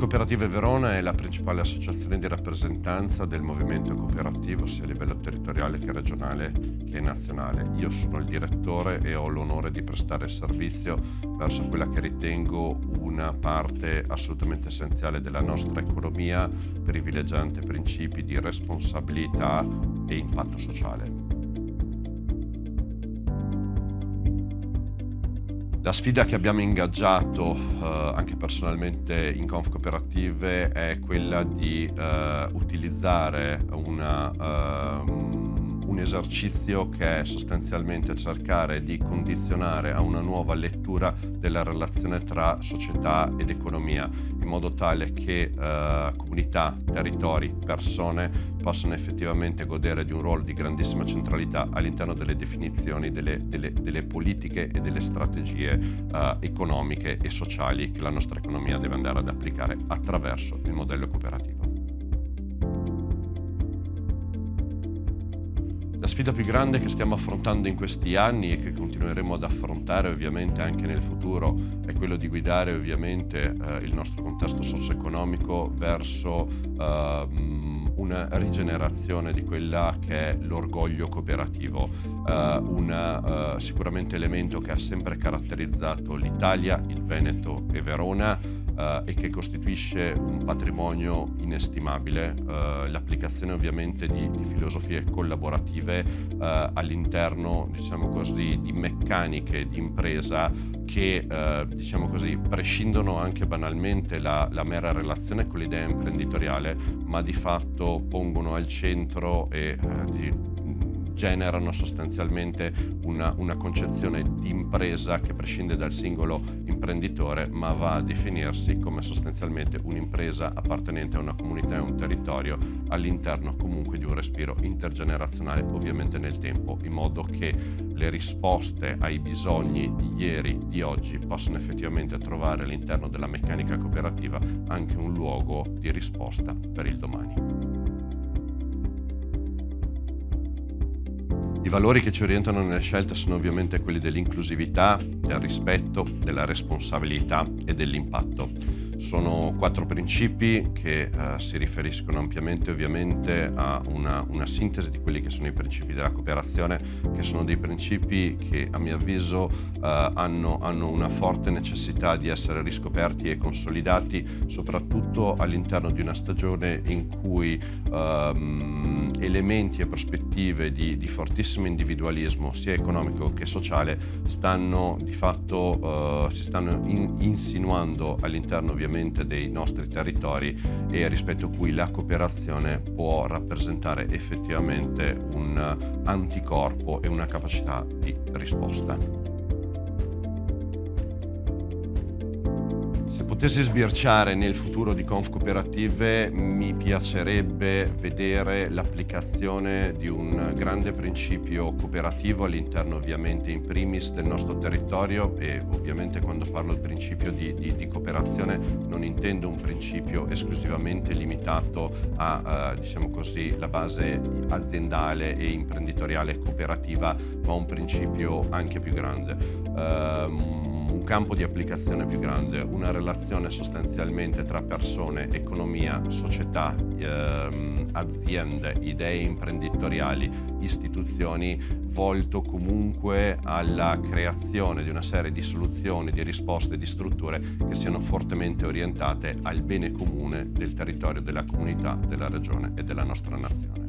Confcooperative Verona è la principale associazione di rappresentanza del movimento cooperativo sia a livello territoriale che regionale che nazionale. Io sono il direttore e ho l'onore di prestare servizio verso quella che ritengo una parte assolutamente essenziale della nostra economia, privilegiante principi di responsabilità e impatto sociale. La sfida che abbiamo ingaggiato anche personalmente in Confcooperative è quella di utilizzare un esercizio che è sostanzialmente cercare di condizionare a una nuova lettura della relazione tra società ed economia, in modo tale che comunità, territori, persone possano effettivamente godere di un ruolo di grandissima centralità all'interno delle definizioni delle politiche e delle strategie economiche e sociali che la nostra economia deve andare ad applicare attraverso il modello cooperativo. La sfida più grande che stiamo affrontando in questi anni e che continueremo ad affrontare ovviamente anche nel futuro è quello di guidare ovviamente il nostro contesto socio-economico verso una rigenerazione di quella che è l'orgoglio cooperativo, sicuramente elemento che ha sempre caratterizzato l'Italia, il Veneto e Verona, e che costituisce un patrimonio inestimabile, l'applicazione ovviamente di filosofie collaborative all'interno, diciamo così, di meccaniche di impresa che, diciamo così, prescindono anche banalmente la mera relazione con l'idea imprenditoriale, ma di fatto pongono al centro e generano sostanzialmente una concezione di impresa che prescinde dal singolo imprenditore, ma va a definirsi come sostanzialmente un'impresa appartenente a una comunità e a un territorio all'interno comunque di un respiro intergenerazionale, ovviamente nel tempo, in modo che le risposte ai bisogni di ieri, di oggi, possano effettivamente trovare all'interno della meccanica cooperativa anche un luogo di risposta per il domani. I valori che ci orientano nelle scelte sono ovviamente quelli dell'inclusività, del rispetto, della responsabilità e dell'impatto. Sono 4 principi che si riferiscono ampiamente ovviamente a una sintesi di quelli che sono i principi della cooperazione, che sono dei principi che a mio avviso hanno una forte necessità di essere riscoperti e consolidati, soprattutto all'interno di una stagione in cui elementi e prospettive di fortissimo individualismo, sia economico che sociale, stanno di fatto si stanno insinuando all'interno ovviamente dei nostri territori, e rispetto a cui la cooperazione può rappresentare effettivamente un anticorpo e una capacità di risposta. Se potessi sbirciare nel futuro di Confcooperative, mi piacerebbe vedere l'applicazione di un grande principio cooperativo all'interno ovviamente in primis del nostro territorio, e ovviamente quando parlo del principio di cooperazione non intendo un principio esclusivamente limitato a diciamo così, la base aziendale e imprenditoriale cooperativa, ma un principio anche più grande. Un campo di applicazione più grande, una relazione sostanzialmente tra persone, economia, società, aziende, idee imprenditoriali, istituzioni, volto comunque alla creazione di una serie di soluzioni, di risposte, di strutture che siano fortemente orientate al bene comune del territorio, della comunità, della regione e della nostra nazione.